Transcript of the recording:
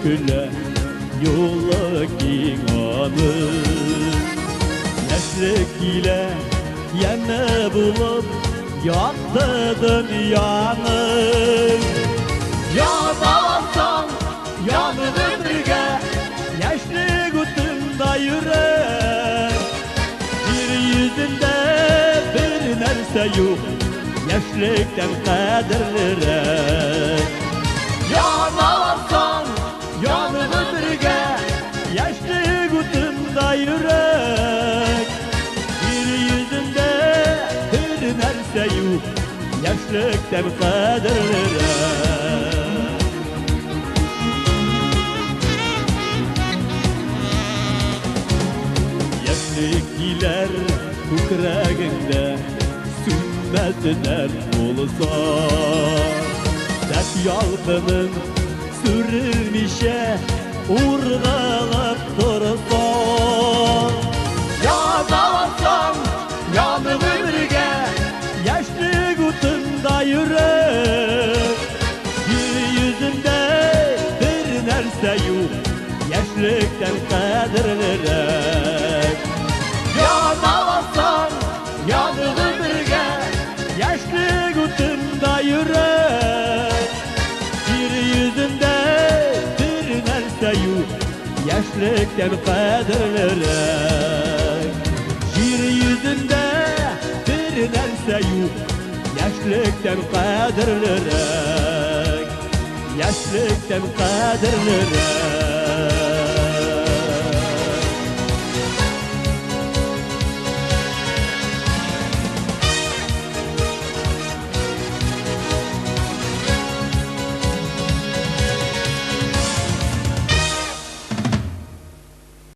güle yolla kinanı. Yaşlık ile yine bulup yattı dünyanı. Yanarsan yanını birge, yaşlı kutumda yürek. Bir yüzünde bir nerse yok, yaşlıktan kadirlirek. Yanarsan yanını birge, yaşlı kutumda yürek. Bir yüzünde bir nerse yok, yaşlıktan kadirlirek. Yaşlıkiler kukrağında sünmetler olsa, dert yalkının sürülmişe urgalap dursa. Yanarsan yanımı birge, yaşlı kutumda yürek. Bir yüzünde bir nerse yok, yaşlıktan kadirlirek. Yanarsan yanını birge, yaşlı kutumda yürek. Bir yüzünde bir nerse yok, yaşlıktan kadirlirek. Bir yüzünde bir nerse yok, yaşlıktan kadirlirek. Yaşlıktan kadirlirek.